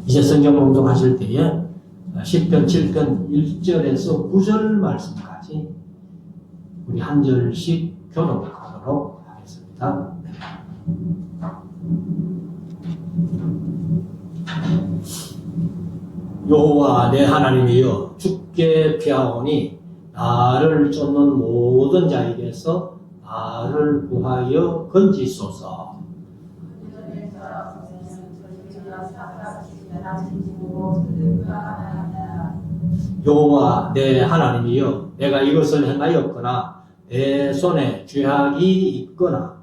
이제 성경 공독하실 때에 10편 7편 1절에서 9절 말씀까지 우리 한 절씩 교독하도록 하겠습니다. 여호와 내 하나님이여, 주께 피하오니 나를 쫓는 모든 자에게서 나를 구하여 건지소서. 여호와 내 하나님이여, 내가 이것을 행하였거나 내 손에 죄악이 있거나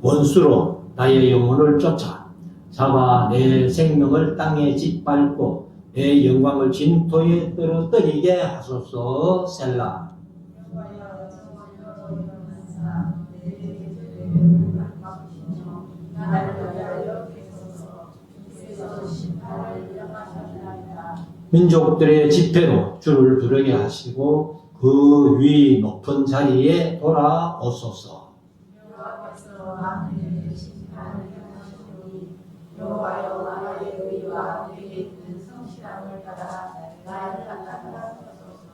원수로 나의 영혼을 쫓아 잡아 내 생명을 땅에 짓밟고 내 영광을 진토에 떨어뜨리게 하소서. 셀라. 민족들의 집회로 주를 부르게 하시고 그 위 높은 자리에 돌아오소서.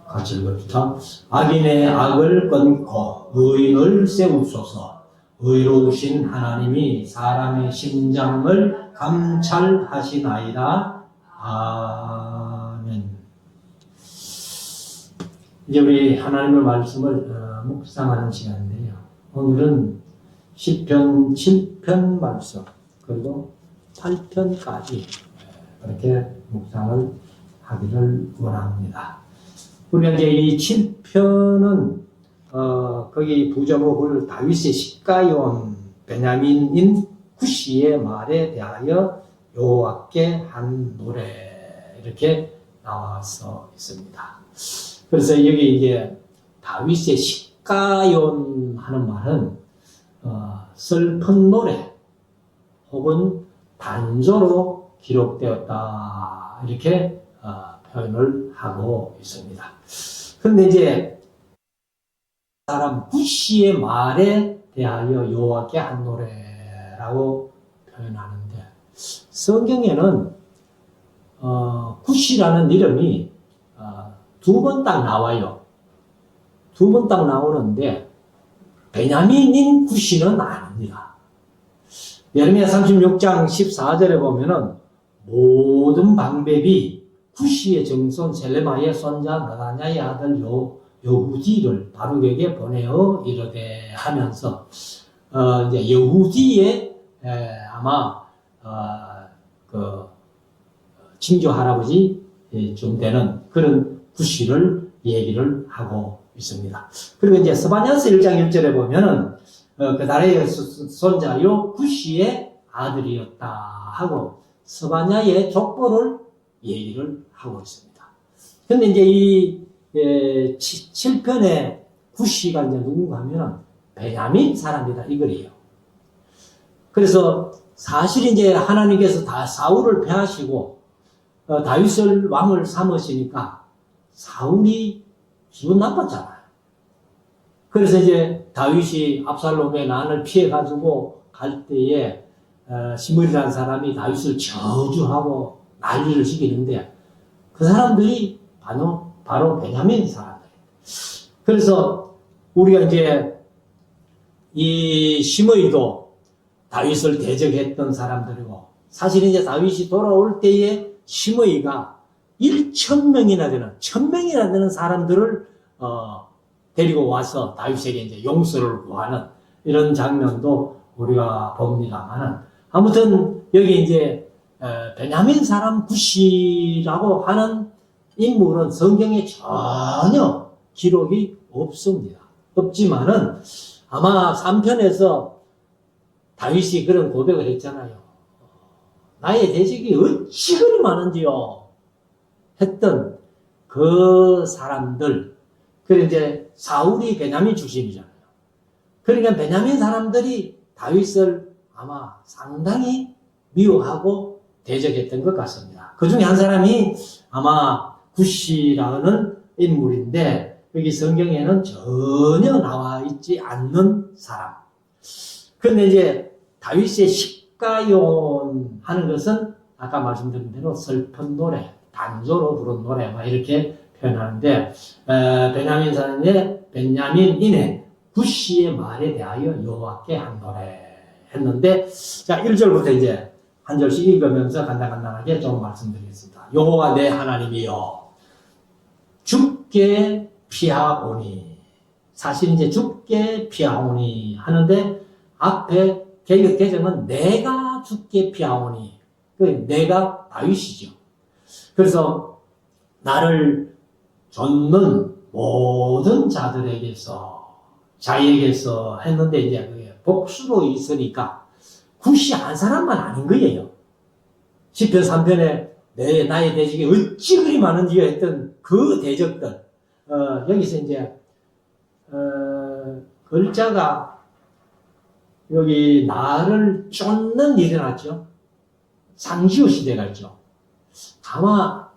같이 읽읍시다. 악인의 악을 끊고 의인을 세우소서. 의로우신 하나님이 사람의 심장을 감찰하시나이다. 아멘. 이제 우리 하나님의 말씀을 묵상하는 시간인데요. 오늘은 10편, 7편 말씀, 그리고 8편까지 그렇게 묵상을 하기를 원합니다. 우리가 이제 이 7편은 거기 부제목을 다윗의 시가요온 베냐민인 구시의 말에 대하여 여호와께 한 노래, 이렇게 나와서 있습니다. 그래서 여기 이제 다윗의 시가요온 하는 말은 슬픈 노래 혹은 단조로 기록되었다, 이렇게 표현을 하고 있습니다. 그런데 이제 사람 구시의 말에 대하여 여호와께 한 노래라고 표현하는데, 성경에는 구시라는 이름이 두 번 딱 나와요. 두 번 딱 나오는데 베냐민인 구시는 아닙니다. 예레미야 36장 14절에 보면은 모든 방백이 구시의 정손 셀레마의 손자 나다냐의 아들 여후디를 바룩에게 보내어 이르되 하면서 이제 여후디의 아마 그 친조 할아버지 좀 되는 그런 구시를 얘기를 하고 있습니다. 그리고 이제 스바냐서 1장 1절에 보면은 그 나라의 손자요 구시의 아들이었다 하고 스바냐의 족보를 얘기를 하고 있습니다. 근데 이제 이 7편의 구시가 이제 누군가 하면은 베냐민 사람이다 이거예요. 그래서 사실 이제 하나님께서 다 사울을 패하시고 다윗을 왕을 삼으시니까 사울이 기분 나빴잖아요. 그래서 이제 다윗이 압살롬의 난을 피해가지고 갈 때에 시므리라는 사람이 다윗을 저주하고 난리를 시키는데 그 사람들이 바로 베냐민 사람들이에요. 그래서 우리가 이제 이 시므이도 다윗을 대적했던 사람들이고, 사실 이제 다윗이 돌아올 때에 시므이가 1,000명이나 되는 1,000명이나 되는 사람들을 데리고 와서 다윗에게 이제 용서를 구하는 이런 장면도 우리가 봅니다만은, 아무튼 여기 이제 베냐민 사람 구시라고 하는 인물은 성경에 전혀 기록이 없습니다. 없지만은 아마 3편에서 다윗이 그런 고백을 했잖아요. 나의 대적이 어찌 그리 많은지요 했던 그 사람들. 그리고 이제 사울이 베냐민 출신이잖아요. 그러니까 베냐민 사람들이 다윗을 아마 상당히 미워하고 대적했던 것 같습니다. 그 중에 한 사람이 아마 구시라는 인물인데 여기 성경에는 전혀 나와 있지 않는 사람. 근데 이제 다윗의 십가용 하는 것은 아까 말씀드린 대로 슬픈 노래, 단조로 부른 노래, 막 이렇게 표현하는데, 베냐민 사람의 베냐민인의 구시의 말에 대하여 여호와께 한 노래 했는데, 자, 1절부터 이제 한 절씩 읽으면서 간단하게 좀 말씀드리겠습니다. 여호와 내 하나님이여, 죽게 피하오니. 사실 이제 죽게 피하오니 하는데, 앞에 개역 개정은 내가 죽게 피하오니. 그 내가 다윗이죠. 그래서 나를 좇는 모든 자에게서 했는데, 이제 그게 복수로 있으니까 굿이 한 사람만 아닌 거예요. 시편 3편에 나의 대적이 어찌 그리 많은지가 했던 그 대적들, 여기서 이제 글자가 여기 나를 쫓는 일이 났죠. 상시오 시대가 있죠. 아마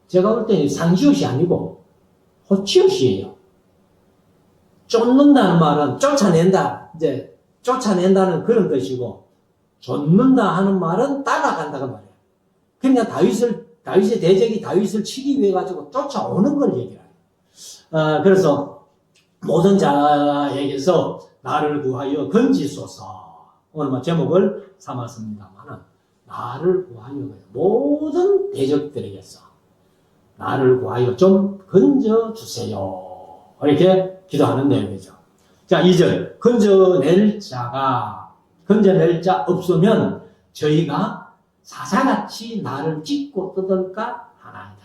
제가 볼 때는 상시옷이 아니고 호치옷이에요. 쫓는다는 말은 쫓아낸다, 이제 쫓아낸다는 그런 뜻이고, 쫓는다 하는 말은 따라간다가 말이에요. 그러니까 다윗의 대적이 다윗을 치기 위해 가지고 쫓아오는 걸 얘기해요. 그래서 모든 자에게서 나를 구하여 건지소서. 오늘 제목을 삼았습니다만은, 나를 구하여 모든 대적들에게서 나를 구하여 좀 건져주세요. 이렇게 기도하는 내용이죠. 자, 2절. 건져낼 자 없으면 저희가 사자같이 나를 찢고 뜯을까 하나이다.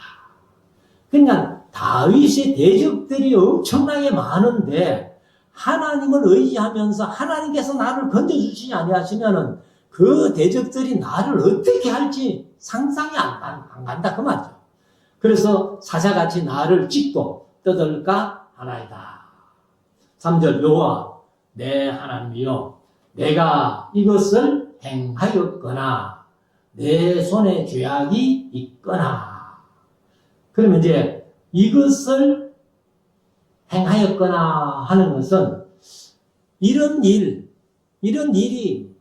그냥 다윗의 대적들이 엄청나게 많은데, 하나님을 의지하면서 하나님께서 나를 건져주시지 아니하시면은 그 대적들이 나를 어떻게 할지 상상이 안 간다 그 말이죠. 그래서 사자같이 나를 찢고 뜯을까 하나이다. 3절. 여호와 내 하나님이여, 내가 이것을 행하였거나 내 손에 죄악이 있거나. 그러면 이제 이것을 행하였거나 하는 것은 이런 일이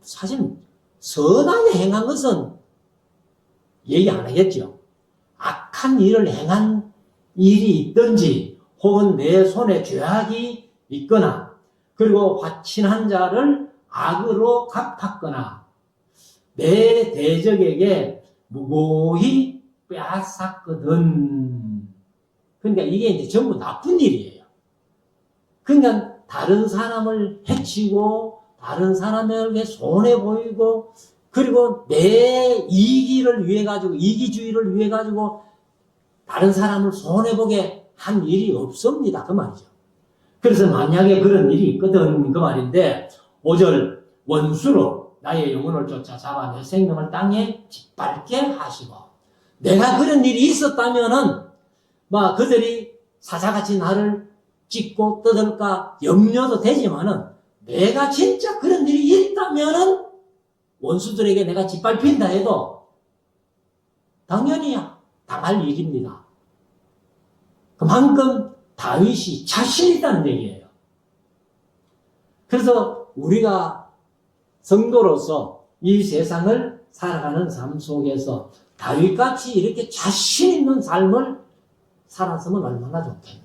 사실 선하게 행한 것은 얘기 안 하겠죠. 악한 일을 행한 일이 있든지, 혹은 내 손에 죄악이 있거나, 그리고 화친한 자를 악으로 갚았거나, 내 대적에게 무고히 빼앗았거든. 그러니까 이게 이제 전부 나쁜 일이에요. 그러니까 다른 사람을 해치고, 다른 사람에게 손해 보이고, 그리고 내 이기주의를 위해 가지고 다른 사람을 손해보게 한 일이 없습니다. 그 말이죠. 그래서 만약에 그런 일이 있거든 그 말인데, 5절. 원수로 나의 영혼을 쫓아 잡아 내 생명을 땅에 짓밟게 하시고. 내가 그런 일이 있었다면은 막 그들이 사자같이 나를 찢고 뜯을까 염려도 되지만은, 내가 진짜 그런 일이 있다면은 원수들에게 내가 짓밟힌다 해도 당연히 당할 일입니다. 그만큼 다윗이 자신 있다는 얘기예요. 그래서 우리가 성도로서 이 세상을 살아가는 삶 속에서 다윗같이 이렇게 자신 있는 삶을 살았으면 얼마나 좋겠나.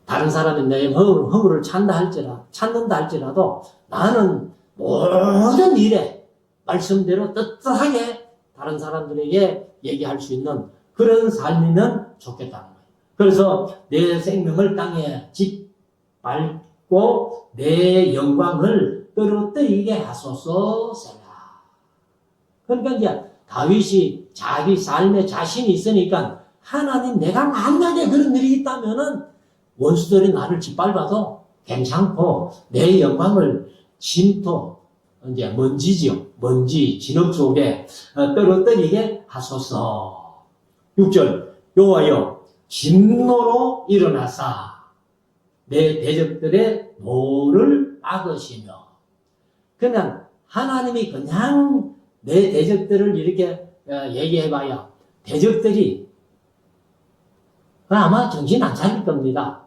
다른 사람이 내 허물을 찾는다 할지라도 나는 모든 일에 말씀대로 떳떳하게 다른 사람들에게 얘기할 수 있는 그런 삶이면 좋겠다는 거예요. 그래서 내 생명을 땅에 짓밟고 내 영광을 떨어뜨리게 하소서. 그러니까 이제 다윗이 자기 삶에 자신이 있으니까, 하나님, 내가 만약에 그런 일이 있다면은 원수들이 나를 짓밟아도 괜찮고 내 영광을 이제 먼지 진흙 속에 떨어뜨리게 하소서. 6절. 여호와여, 진노로 일어나사 내 대적들의 노를 막으시며. 그냥 하나님이 그냥 내 대적들을 이렇게 얘기해봐야 대적들이 아마 정신 안 차릴 겁니다.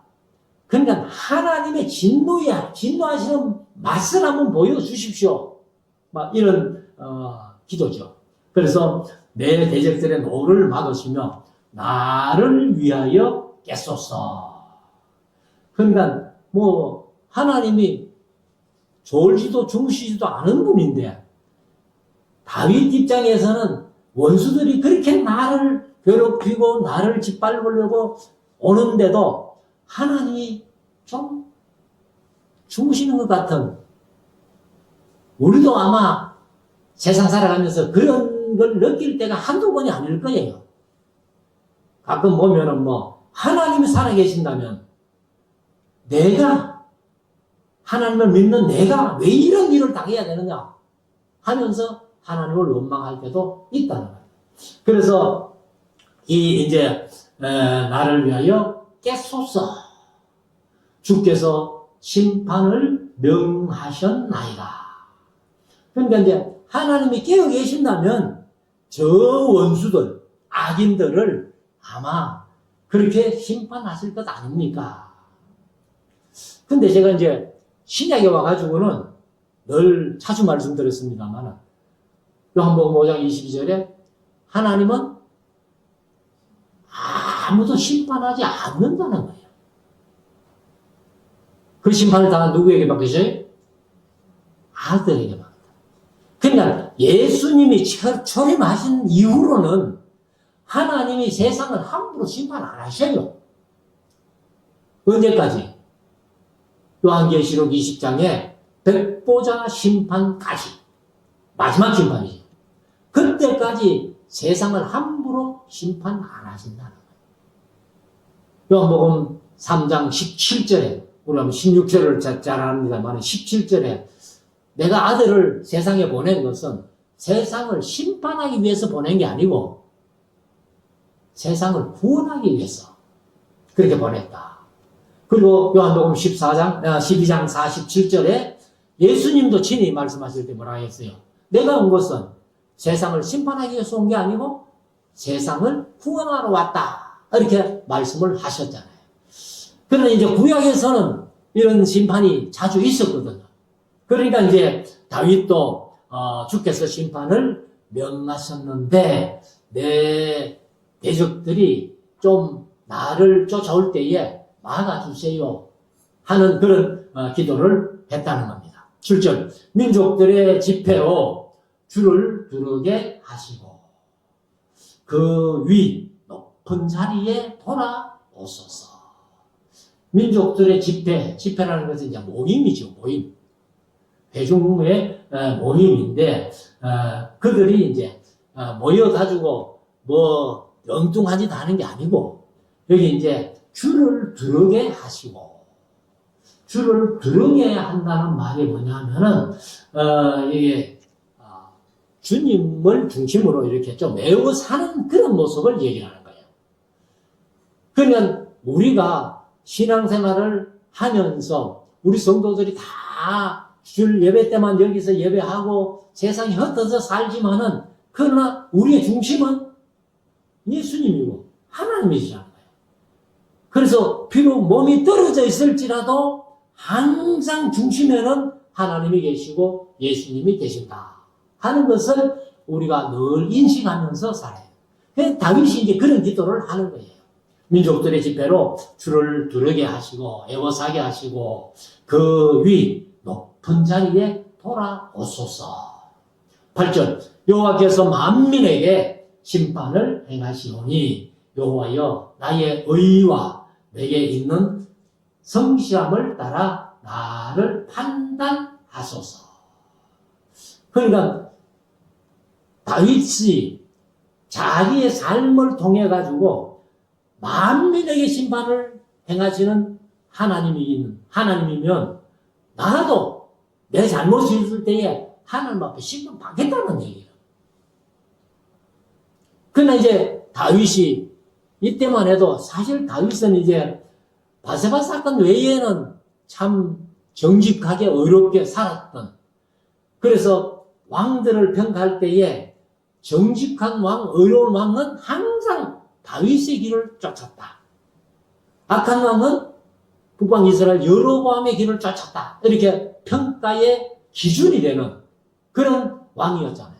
그러니까 하나님의 진노하시는 맛을 한번 보여주십시오. 막 이런 기도죠. 그래서 내 대적들의 노를 막으시며 나를 위하여 깨소서. 그러니까 뭐 하나님이 졸지도 주무시지도 않은 분인데 다윗 입장에서는 원수들이 그렇게 나를 괴롭히고 나를 짓밟으려고 오는데도 하나님이 좀 주무시는 것 같은, 우리도 아마 세상 살아가면서 그런 걸 느낄 때가 한두 번이 아닐 거예요. 가끔 보면은 하나님이 살아계신다면 내가, 하나님을 믿는 내가 왜 이런 일을 당해야 되느냐 하면서 하나님을 원망할 때도 있다는 거예요. 그래서 이제 나를 위하여 깨소서. 주께서 심판을 명하셨나이다. 그러니까 이제 하나님이 깨어 계신다면 저 원수들, 악인들을 아마 그렇게 심판하실 것 아닙니까? 근데 제가 이제 신약에 와가지고는 늘 자주 말씀드렸습니다만, 요한복음 5장 22절에 하나님은 아무도 심판하지 않는다는 거예요. 그 심판을 다 누구에게 맡기셔요? 아들에게 맡긴다. 그러니까 예수님이 초림하신 이후로는 하나님이 세상을 함부로 심판 안 하셔요. 언제까지? 요한계시록 20장에 백보자 심판까지, 마지막 심판이죠. 그때까지 세상을 함부로 심판 안 하신다는 거예요. 요한복음 3장 17절에, 우리 한번 16절을 잘 압니다만 17절에 내가 아들을 세상에 보낸 것은 세상을 심판하기 위해서 보낸 게 아니고 세상을 구원하기 위해서 그렇게 보냈다. 그리고 요한복음 12장 47절에 예수님도 친히 말씀하실 때 뭐라 했어요? 내가 온 것은 세상을 심판하기 위해서 온 게 아니고 세상을 구원하러 왔다. 이렇게 말씀을 하셨잖아요. 그런데 이제 구약에서는 이런 심판이 자주 있었거든요. 그러니까 이제 다윗도 주께서 심판을 명하셨는데 내 대적들이 좀 나를 쫓아올 때에 막아주세요 하는 그런 기도를 했다는 겁니다. 7절 민족들의 집회로 주를 두르게 하시고 그 위 높은 자리에 돌아오소서. 민족들의 집회라는 것은 이제 모임이죠, 모임. 대중의 모임인데, 그들이 이제 모여가지고 엉뚱하지도 않은 게 아니고, 여기 이제 주를 두르게 하시고, 주를 두르게 한다는 말이 뭐냐면은, 이게, 주님을 중심으로 이렇게 좀 외워 사는 그런 모습을 얘기하는 거예요. 그러면 우리가 신앙생활을 하면서 우리 성도들이 다 줄 예배 때만 여기서 예배하고 세상에 흩어져 살지만은 그러나 우리의 중심은 예수님이고 하나님이시라는 거예요. 그래서 비록 몸이 떨어져 있을지라도 항상 중심에는 하나님이 계시고 예수님이 계신다 하는 것을 우리가 늘 인식하면서 살아요. 그래서 다윗이 이제 그런 기도를 하는 거예요. 민족들의 집회로 주를 두르게 하시고 애워사게 하시고 그 위 높은 자리에 돌아오소서. 8절 여호와께서 만민에게 심판을 행하시오니 여호와여 나의 의와 내게 있는 성실함을 따라 나를 판단하소서. 그러니까 다윗이 자기의 삶을 통해 가지고 만민에게 심판을 행하시는 하나님이면 나도 내 잘못이 있을 때에 하나님 앞에 심판 받겠다는 얘기예요. 그러나 이제 다윗이 이때만 해도 사실 다윗은 이제 바세바 사건 외에는 참 정직하게 의롭게 살았던, 그래서 왕들을 평가할 때에 정직한 왕, 의로운 왕은 항상 다윗의 길을 쫓았다. 악한 왕은 북방 이스라엘 여로보암의 길을 쫓았다. 이렇게 평가의 기준이 되는 그런 왕이었잖아요.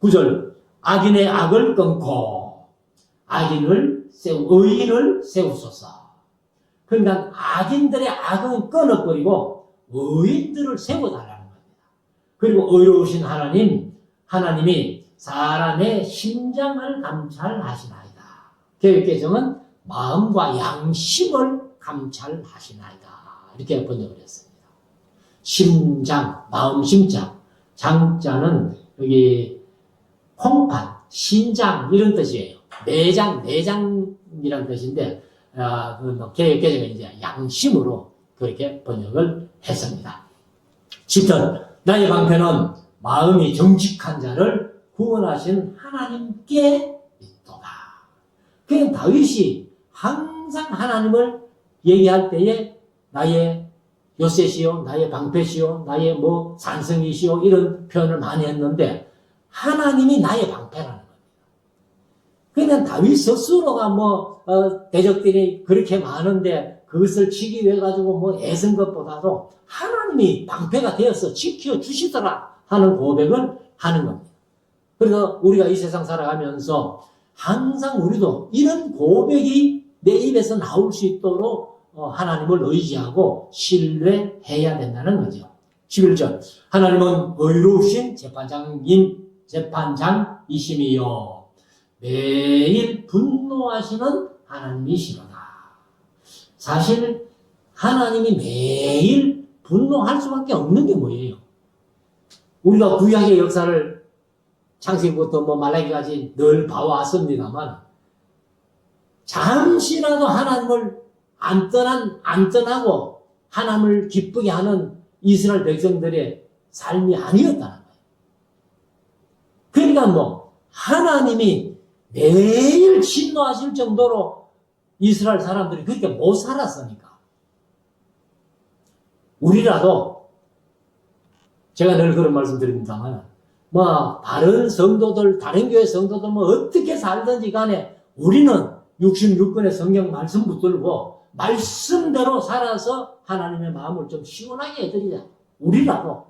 9절 악인의 악을 끊고 의인을 세우소서. 그러니까 악인들의 악은 끊어버리고 의인들을 세워달라는 겁니다. 그리고 의로우신 하나님이 사람의 심장을 감찰하시나이다. 개역개정은 마음과 양심을 감찰하시나이다. 이렇게 번역을 했습니다. 심장, 마음 심장. 장자는 여기 콩팥, 신장 이런 뜻이에요. 내장이라는 뜻인데 개역개정은 이제 양심으로 그렇게 번역을 했습니다. 10절 나의 방패는 마음이 정직한 자를 구원하신 하나님께 있도다. 그냥 다윗이 항상 하나님을 얘기할 때에 나의 요새시요, 나의 방패시요, 나의 산성이시요 이런 표현을 많이 했는데 하나님이 나의 방패라는 겁니다. 그냥 다윗 스스로가 대적들이 그렇게 많은데 그것을 치기 위해 가지고 애쓴 것보다도 하나님이 방패가 되어서 지켜주시더라 하는 고백을 하는 겁니다. 그래서 우리가 이 세상 살아가면서 항상 우리도 이런 고백이 내 입에서 나올 수 있도록 하나님을 의지하고 신뢰해야 된다는 거죠. 11절 하나님은 의로우신 재판장이심이요 매일 분노하시는 하나님이시로다. 사실 하나님이 매일 분노할 수밖에 없는 게 뭐예요? 우리가 구약의 역사를 창세기부터 말라기까지 늘 봐왔습니다만 잠시라도 하나님을 안 떠나고 하나님을 기쁘게 하는 이스라엘 백성들의 삶이 아니었다는 거예요. 그러니까 하나님이 매일 진노하실 정도로 이스라엘 사람들이 그렇게 못 살았으니까 우리라도 제가 늘 그런 말씀 드립니다만 다른 성도들 다른 교회 성도들 어떻게 살든지 간에 우리는 66권의 성경 말씀 붙들고 말씀대로 살아서 하나님의 마음을 좀 시원하게 해드리자. 우리라도.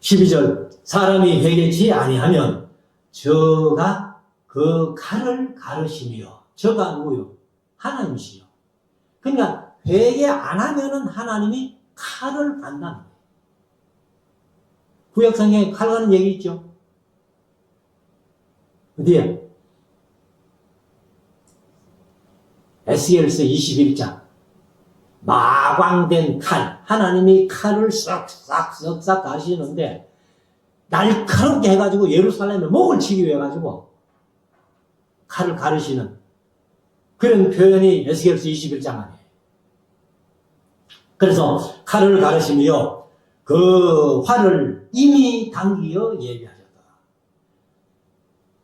12절 사람이 회개치 아니하면 저가 그 칼을 가르시며 저가 누구요? 하나님이시요. 그러니까 회개 안 하면은 하나님이 칼을 간다는 거예요. 구약성경에 칼 가는 얘기 있죠? 어디에? 에스겔서 21장 마광된 칼 하나님이 칼을 싹싹 가시는데 날카롭게 해가지고 예루살렘에 목을 치기 위해 가지고 칼을 가르시는 그런 표현이 에스겔서 21장 안에 그래서 칼을 가르시며 그 활을 이미 당기어 예비하셨다.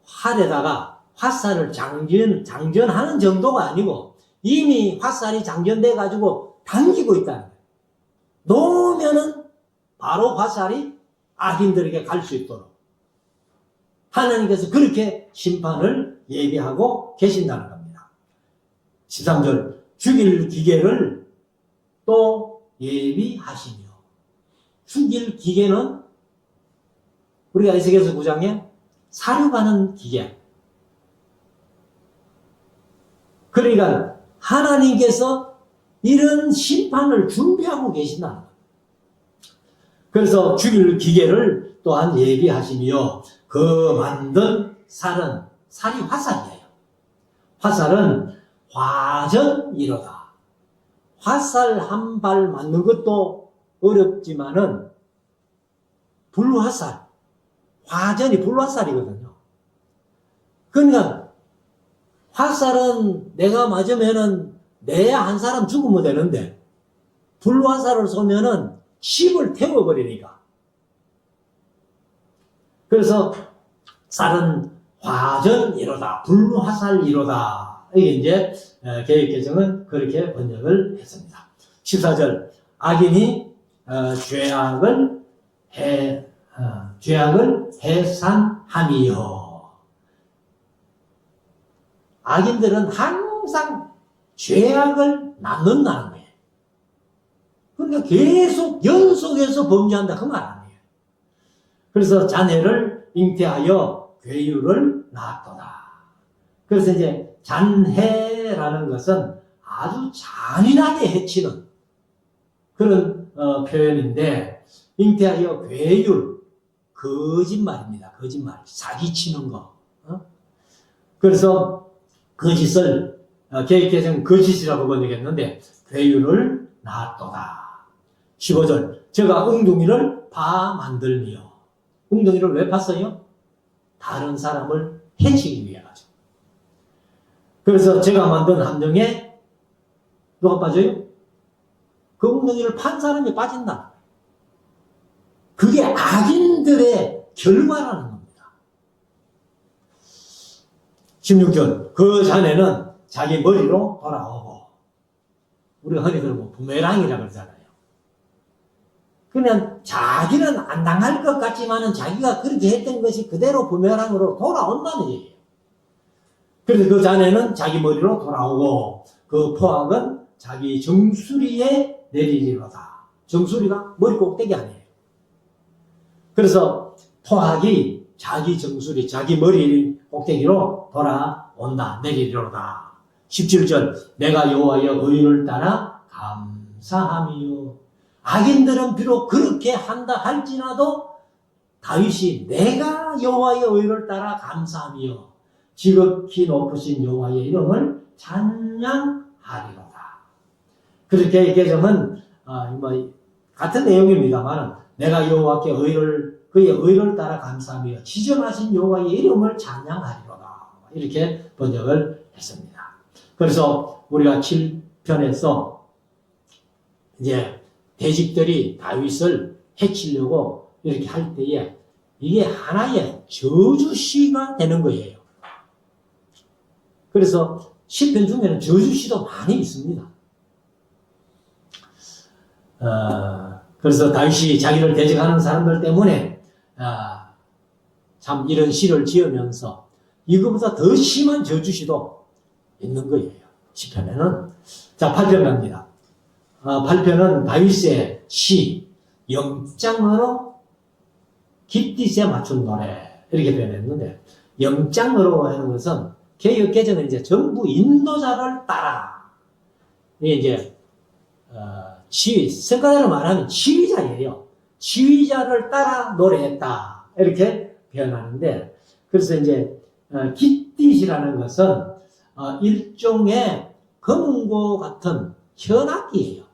활에다가 화살을 장전하는 정도가 아니고 이미 화살이 장전돼 가지고 당기고 있다는 거예요. 놓으면은 바로 화살이 악인들에게 갈 수 있도록 하나님께서 그렇게 심판을 예비하고 계신다는 겁니다. 13절 죽일 기계를 또 예비하시며 죽일 기계는 우리가 에스겔서 9장에 사륙하는 기계. 그러니까 하나님께서 이런 심판을 준비하고 계신다는 거예요. 그래서 죽일 기계를 또한 예비하시며 그 만든 살이 화살이에요. 화살은 화전이로다. 화살 한 발 맞는 것도 어렵지만은 불화살, 화전이 불화살이거든요. 그러니까 화살은 내가 맞으면은 내 한 사람 죽으면 되는데 불화살을 쏘면은 집을 태워버리니까. 그래서 쌀은 화전이로다, 불화살이로다. 이게 이제 개역개정은 그렇게 번역을 했습니다. 14절 악인이 죄악을 해산함이요. 악인들은 항상 항상 죄악을 낳는다는 거예요. 그러니까 계속 연속해서 범죄한다 그 말 아니에요. 그래서 자네를 잉태하여 괴유를 낳았도다. 그래서 이제 잔해라는 것은 아주 잔인하게 해치는 그런 표현인데, 잉태하여 괴율, 거짓말입니다. 거짓말, 사기치는 거. 그래서 거짓을 개혁개정 거짓이라고 번역했는데 괴율을 낳았도다. 15절, 제가 웅둥이를 파 만들며. 웅둥이를 왜 팠어요? 다른 사람을 해치기 위해 가지고. 그래서 제가 만든 함정에 누가 빠져요? 그 웅둥이를 판 사람이 빠진다. 그게 악인들의 결과라는 겁니다. 16절, 그 자네는 자기 머리로 돌아오고. 우리가 흔히 들으면 부메랑이라고 그러잖아요. 그냥 자기는 안 당할 것 같지만은 자기가 그렇게 했던 것이 그대로 부메랑으로 돌아온다는 얘기예요. 그래서 그 자네는 자기 머리로 돌아오고 그 포악은 자기 정수리에 내리리로다. 정수리가 머리 꼭대기 아니에요. 그래서 포악이 자기 정수리, 자기 머리 꼭대기로 돌아온다. 내리리로다. 17절, 내가 여호와의 의를 따라 감사함이요. 악인들은 비록 그렇게 한다 할지라도 다윗이 내가 여호와의 의를 따라 감사함이요. 지극히 높으신 여호와의 이름을 찬양하리로다. 그렇게 개정은 같은 내용입니다만 내가 여호와께 그의 의를 따라 감사하며 지정하신 여호와의 이름을 찬양하리로다. 이렇게 번역을 했습니다. 그래서 우리가 7편에서 이제 대직들이 다윗을 해치려고 이렇게 할 때에 이게 하나의 저주시가 되는 거예요. 그래서 시편 중에는 저주시도 많이 있습니다. 그래서 다윗이 자기를 대적하는 사람들 때문에 참 이런 시를 지으면서 이거보다 더 심한 저주시도 있는 거예요. 시편에는. 자, 8편 갑니다. 8편은 다윗의 시, 영장으로 깃딧에 맞춘 노래 이렇게 표현했는데, 영장으로 하는 것은 개역 개정은 이제 전부 인도자를 따라, 이게 이제 지휘, 성가대로 말하면 지휘자예요. 지휘자를 따라 노래했다 이렇게 표현하는데, 그래서 이제 깃딧이라는 것은 일종의 검은고 같은 현악기예요.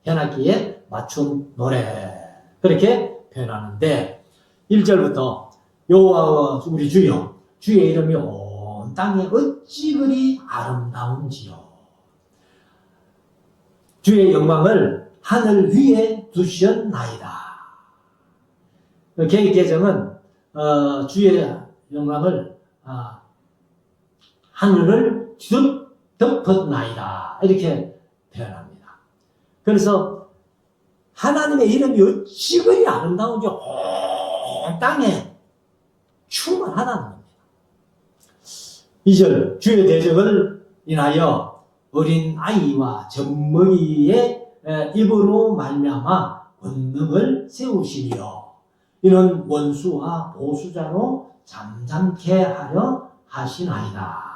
현악기에 맞춘 노래 그렇게 표현하는데, 1절부터 여호와 우리 주여, 주의 이름이 온 땅에 어찌 그리 아름다운지요. 주의 영광을 하늘 위에 두셨나이다. 개역개정은 주의 영광을 하늘을 덮었나이다 이렇게 표현합니다. 그래서 하나님의 이름이 어찌 그리 아름다운지 온 땅에 충만하다는 겁니다. 2절, 주의 대적을 인하여 어린 아이와 젖먹이의 입으로 말미암아 권능을 세우시며 이는 원수와 보수자로 잠잠케 하려 하시나이다.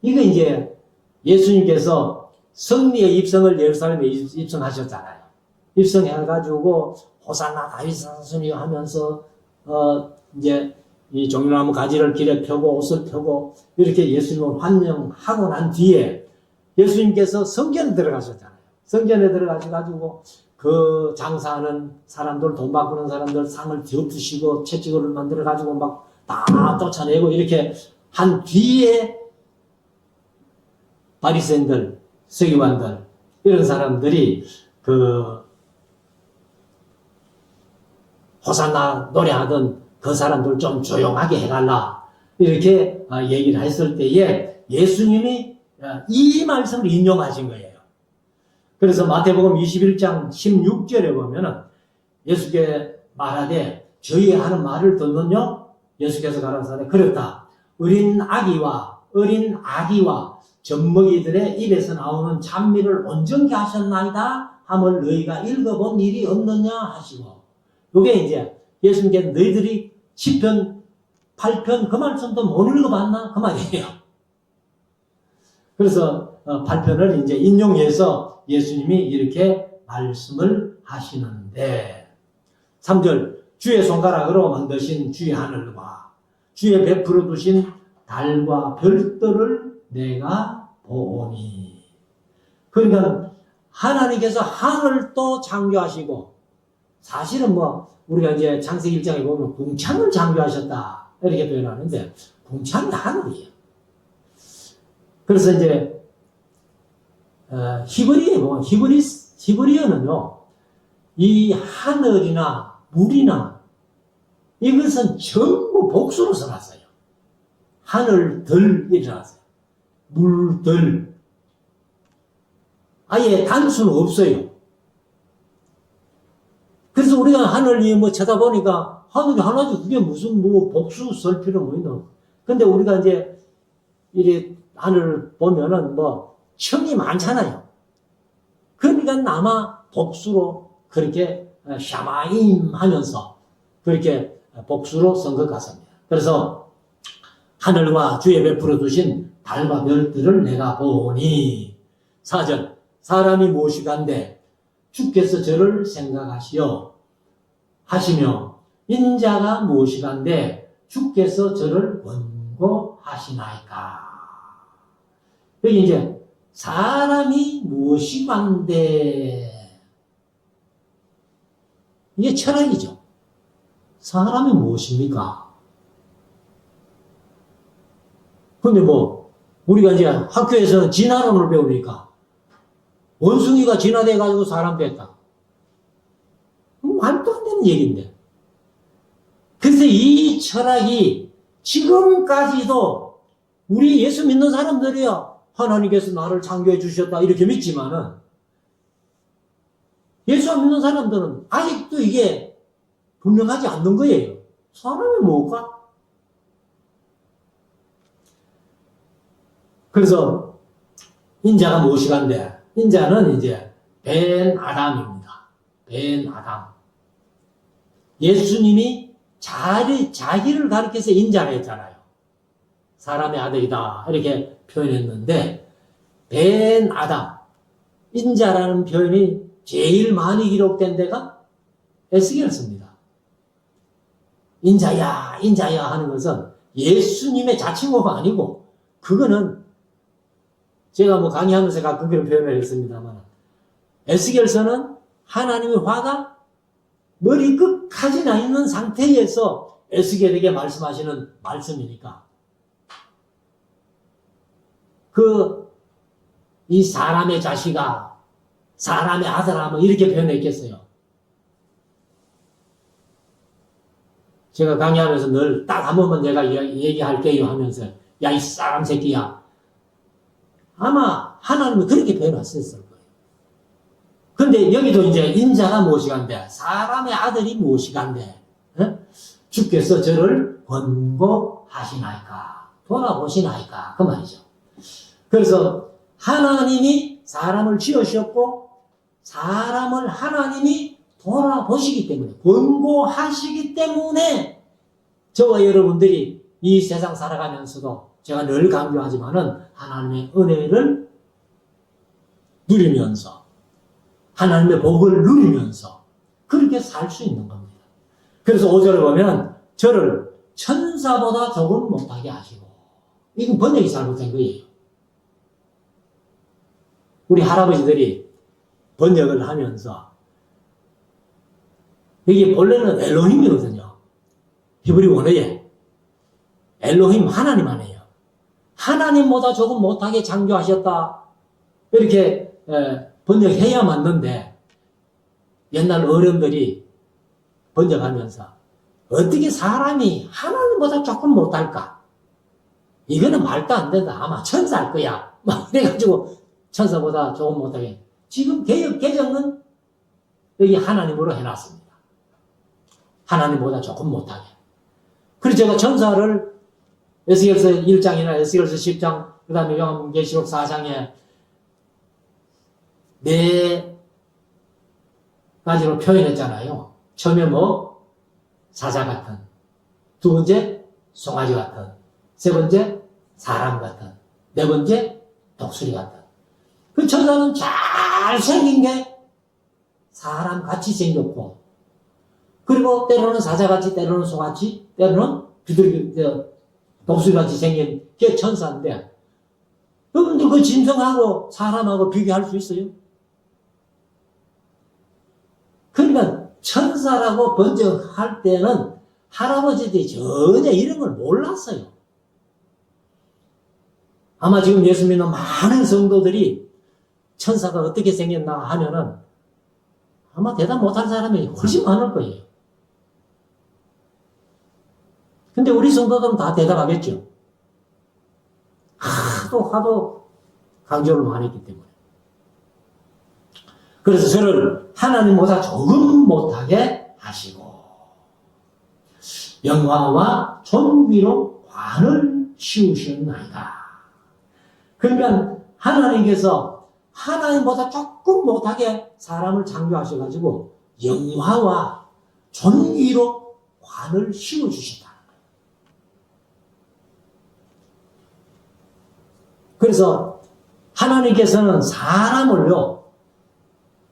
이거 이제 예수님께서 승리의 입성을 예루살렘에 입성하셨잖아요. 입성해가지고 호산나 다윗 자손이여 하면서 이제 이 종려나무 가지를 길에 펴고 옷을 펴고 이렇게 예수님을 환영하고 난 뒤에 예수님께서 성전에 들어가셨잖아요. 성전에 들어가셔가지고 그 장사하는 사람들, 돈 바꾸는 사람들 상을 덮으시고 채찍을 만들어가지고 막 다 쫓아내고 이렇게 한 뒤에 바리새인들, 서기관들 이런 사람들이 그 호산나 노래하던 그 사람들 좀 조용하게 해달라 이렇게 얘기를 했을 때에 예수님이 이 말씀을 인용하신 거예요. 그래서 마태복음 21장 16절에 보면은 예수께 말하되 저희 하는 말을 듣는요, 예수께서 가라사대 그렇다. 어린 아기와 어린 아기와 젖먹이들의 입에서 나오는 찬미를 온전케 하셨나이다 함을 너희가 읽어본 일이 없느냐 하시고, 요게 이제 예수님께서 너희들이 10편 8편 그 말씀도 못 읽어봤나 그 말이에요. 그래서 8편을 이제 인용해서 예수님이 이렇게 말씀을 하시는데, 3절 주의 손가락으로 만드신 주의 하늘과 주의 베풀어 두신 달과 별들을 내가 보니. 그러니까 하나님께서 하늘도 창조하시고, 사실은 뭐 우리가 이제 창세기 1장에 보면 궁창을 창조하셨다 이렇게 표현하는데, 궁창이 하늘이에요. 그래서 이제 히브리어에 보면 히브리어는요, 이 하늘이나 물이나 이것은 전부 복수로 써놨어요. 하늘들 일어났어요. 물들. 아예 단수는 없어요. 그래서 우리가 하늘이 뭐 쳐다보니까 하늘이 하나지 그게 무슨 뭐 복수 쓸 필요 뭐 있나. 근데 우리가 이제 이래 하늘을 보면은 뭐 천이 많잖아요. 그러니까 아마 복수로 그렇게 샤마임 하면서 그렇게 복수로 쓴 것 같습니다. 그래서 하늘과 주의 베풀어 두신 달과 별들을 내가 보니. 4절 사람이 무엇이간데 주께서 저를 생각하시어 하시며 인자가 무엇이간데 주께서 저를 권고하시나이까. 여기 이제 사람이 무엇이간데, 이게 철학이죠. 사람이 무엇입니까? 근데 뭐 우리가 이제 학교에서는 진화론을 배우니까 원숭이가 진화돼가지고 사람 됐다. 말도 안 되는 얘기인데. 그래서 이 철학이 지금까지도 우리 예수 믿는 사람들이야 하나님께서 나를 창조해 주셨다 이렇게 믿지만은, 예수 안 믿는 사람들은 아직도 이게 분명하지 않는 거예요. 사람이 뭘까? 그래서 인자가 무엇이간데, 인자는 이제 벤 아담입니다. 벤 아담. 예수님이 자기를 가리켜서 인자라 했잖아요. 사람의 아들이다 이렇게 표현했는데, 벤 아담, 인자라는 표현이 제일 많이 기록된 데가 에스겔서입니다. 인자야 인자야 하는 것은 예수님의 자칭어가 아니고, 그거는 제가 뭐 강의하면서 가끔 그런 표현을 했습니다만, 에스겔서는 하나님의 화가 머리 끝까지 나 있는 상태에서 에스겔에게 말씀하시는 말씀이니까, 이 사람의 자식아, 사람의 아들아, 뭐 이렇게 표현했겠어요. 제가 강의하면서 늘 딱 한 번만 내가 얘기할게요 하면서, 야, 이 사람 새끼야. 아마 하나님은 그렇게 표현했을 거예요. 근데 여기도 이제 인자가 무엇이간데, 사람의 아들이 무엇이간데, 주께서 저를 권고하시나이까, 돌아보시나이까, 그 말이죠. 그래서 하나님이 사람을 지으셨고, 사람을 하나님이 돌아보시기 때문에, 권고하시기 때문에, 저와 여러분들이 이 세상 살아가면서도 제가 늘 강조하지만은 하나님의 은혜를 누리면서, 하나님의 복을 누리면서 그렇게 살 수 있는 겁니다. 그래서 5절을 보면 저를 천사보다 조금 못하게 하시고, 이건 번역이 잘못된 거예요. 우리 할아버지들이 번역을 하면서, 이게 본래는 엘로힘이거든요. 히브리 원어에 엘로힘 하나님 아니에요. 하나님보다 조금 못하게 창조하셨다 이렇게 번역해야 맞는데, 옛날 어른들이 번역하면서 어떻게 사람이 하나님보다 조금 못할까? 이거는 말도 안 된다. 아마 천사일 거야. 막 그래가지고 천사보다 조금 못하게. 지금 개역 개정은 여기 하나님으로 해놨습니다. 하나님보다 조금 못하게. 그래서 제가 천사를 에스겔서 1장이나 에스겔서 10장, 그 다음에 요한계시록 4장에 네 가지로 표현했잖아요. 처음에 뭐 사자 같은, 두 번째 송아지 같은, 세 번째 사람 같은, 네 번째 독수리 같은. 그 천사는 잘생긴 게 사람같이 생겼고, 그리고 때로는 사자같이, 때로는 송아지, 때로는 비둘기, 독수리같이 생긴 게 천사인데, 여러분들 그 짐승하고 사람하고 비교할 수 있어요? 그러니까 천사라고 번역할 때는 할아버지들이 전혀 이런 걸 몰랐어요. 아마 지금 예수 믿는 많은 성도들이 천사가 어떻게 생겼나 하면은 아마 대답 못할 사람이 훨씬 많을 거예요. 근데 우리 성도들은 다 대답하겠죠. 하도 강조를 많이 했기 때문에. 그래서 저를 하나님보다 조금 못하게 하시고 영화와 존귀로 관을 씌우셨나이다. 그러니까 하나님께서 하나님보다 조금 못하게 사람을 창조하셔가지고 영화와 존귀로 관을 씌워주신다. 그래서 하나님께서는 사람을요,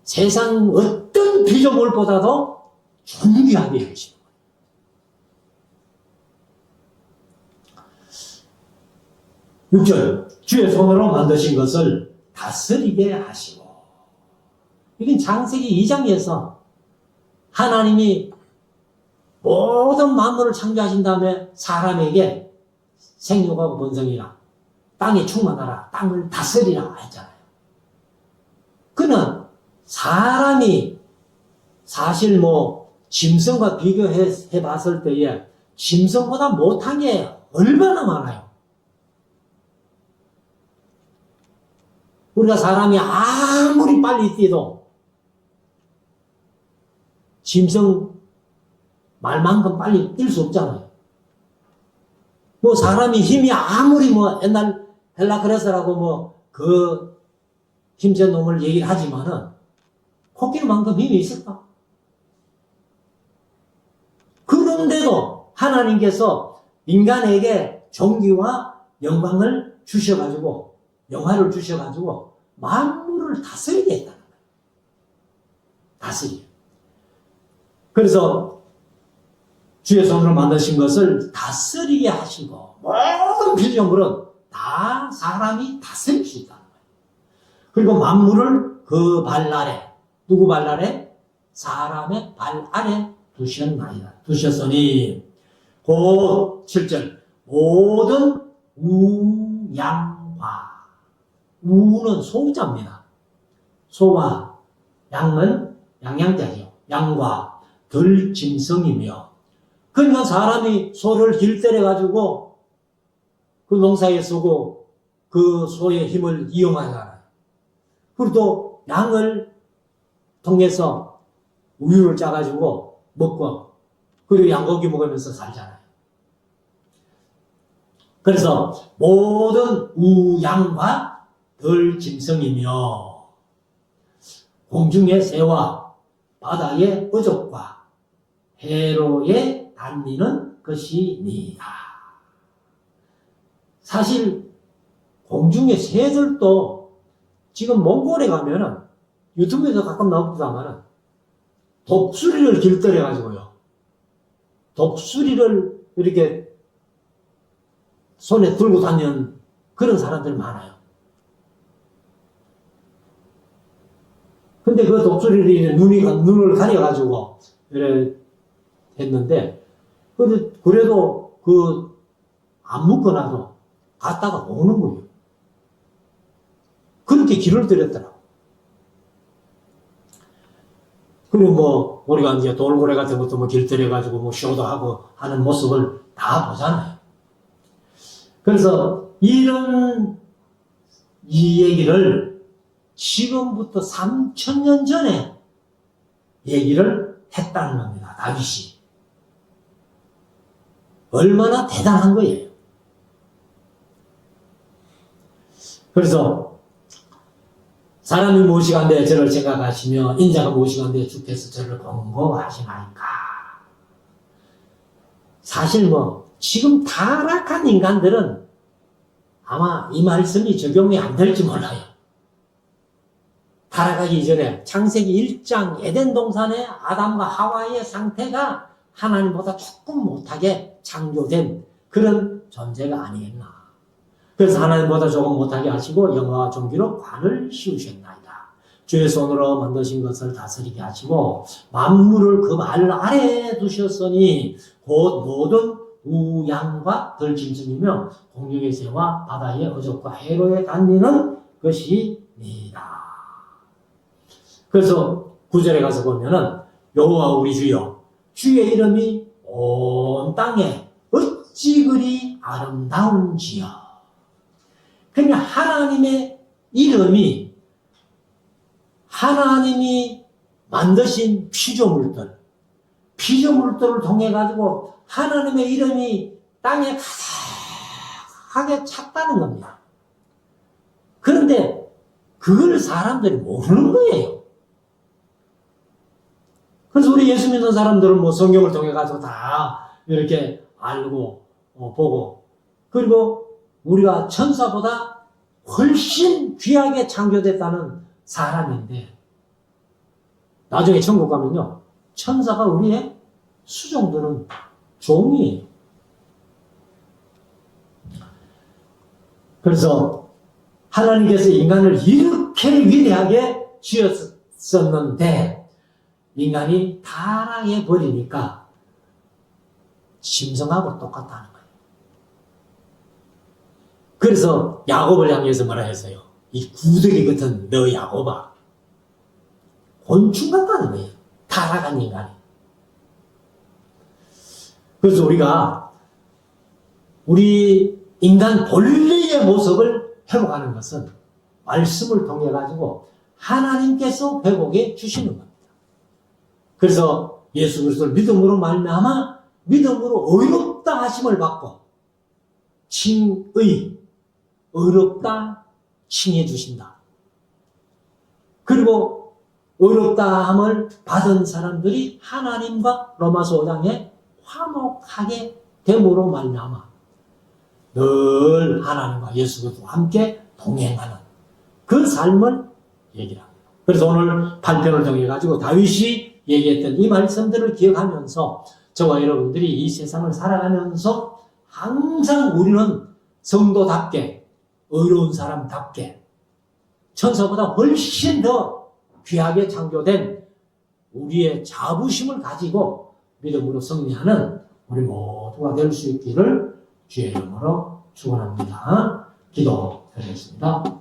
세상 어떤 피조물보다도 존귀하게 하시는 거예요. 6절, 주의 손으로 만드신 것을 다스리게 하시고. 이건 창세기 2장에서 하나님이 모든 만물을 창조하신 다음에 사람에게 생육하고 번성이라, 땅에 충만하라, 땅을 다스리라 했잖아요. 그는 사람이 사실 뭐 짐승과 비교해 봤을 때에 짐승보다 못한 게 얼마나 많아요. 우리가 사람이 아무리 빨리 뛰도 짐승 말만큼 빨리 뛸 수 없잖아요. 뭐 사람이 힘이 아무리 뭐 옛날 헬라크레스라고 뭐 그 힘센 놈을 얘기를 하지만은 코끼리만큼 힘이 있을까? 그런데도 하나님께서 인간에게 존귀와 영광을 주셔가지고, 영화를 주셔가지고 만물을 다스리게 했다는 거예요. 다스리게. 그래서 주의 손으로 만드신 것을 다스리게 하시고 모든 피조물은 다 사람이 다스릴 수 있다는 거예요. 그리고 만물을 그 발 아래, 누구 발 아래? 사람의 발 아래 두셨으니 곧 7절 모든 우양과, 우는 소자입니다. 소와 양은 양양자죠. 양과 들짐승이며, 그러니까 사람이 소를 길들여가지고 그 농사에 쓰고 그 소의 힘을 이용하잖아요. 그리고 또 양을 통해서 우유를 짜가지고 먹고, 그리고 양고기 먹으면서 살잖아요. 그래서 모든 우양과 들짐승이며 공중의 새와 바다의 어족과 해로에 다니는 것이니라. 사실 공중의 새들도 지금 몽골에 가면은 유튜브에서 가끔 나옵니다만은 독수리를 길들여 가지고요, 독수리를 이렇게 손에 들고 다니는 그런 사람들 많아요. 근데 그 독수리를 눈을 가려가지고 이래 했는데, 그래도 안 묶어놔도 갔다가 오는 거예요. 그렇게 길을 들였더라고. 그리고 뭐 우리가 이제 돌고래 같은 것도 뭐 길들여가지고 뭐 쇼도 하고 하는 모습을 다 보잖아요. 그래서 이 얘기를 지금부터 3000년 전에 얘기를 했다는 겁니다. 다윗이. 얼마나 대단한 거예요. 그래서 사람이 무엇이간데 저를 생각하시며 인자가 무엇이간데 주께서 저를 권고하시나이까. 사실 지금 타락한 인간들은 아마 이 말씀이 적용이 안 될지 몰라요. 타락하기 이전에 창세기 1장 에덴 동산의 아담과 하와의 상태가 하나님보다 조금 못하게 창조된 그런 존재가 아니겠나. 그래서 하나님보다 조금 못하게 하시고 영화와 종기로 관을 씌우셨나이다. 주의 손으로 만드신 것을 다스리게 하시고 만물을 그 발 아래에 두셨으니 곧 모든 우양과 들짐승이며 공중의 새와 바다의 어족과 해로에 다니는 것이니라. 그래서 9절에 가서 보면은 여호와 우리 주여 주의 이름이 온 땅에 어찌 그리 아름다운지요. 그러니까 하나님의 이름이 하나님이 만드신 피조물들을 통해 가지고 하나님의 이름이 땅에 가득하게 찼다는 겁니다. 그런데 그걸 사람들이 모르는 거예요. 그래서 우리 예수 믿는 사람들은 성경을 통해 가지고 다 이렇게 알고 보고, 그리고 우리가 천사보다 훨씬 귀하게 창조됐다는 사람인데 나중에 천국 가면요 천사가 우리의 수종드는 종이에요. 그래서 하나님께서 인간을 이렇게 위대하게 지었었는데 인간이 타락해 버리니까 짐승하고 똑같다는 거예요. 그래서 야곱을 향해서 뭐라 했어요? 이 구더기 같은 너 야곱아, 곤충 같다는 거예요. 타락한 인간이. 그래서 우리 인간 본래의 모습을 회복하는 것은 말씀을 통해 가지고 하나님께서 회복해 주시는 겁니다. 그래서 예수 그리스도를 믿음으로 말미암아 믿음으로 의롭다 하심을 받고 의롭다 칭해 주신다. 그리고 의롭다 함을 받은 사람들이 하나님과 로마서 5장에 화목하게 됨으로 말미암아 늘 하나님과 예수 그리스도와 함께 동행하는 그 삶을 얘기를 합니다. 그래서 오늘 8편을 통해 가지고 다윗이 얘기했던 이 말씀들을 기억하면서 저와 여러분들이 이 세상을 살아가면서 항상 우리는 성도답게 의로운 사람답게 천사보다 훨씬 더 귀하게 창조된 우리의 자부심을 가지고 믿음으로 승리하는 우리 모두가 될 수 있기를 주의 이름으로 축원합니다. 기도드리겠습니다.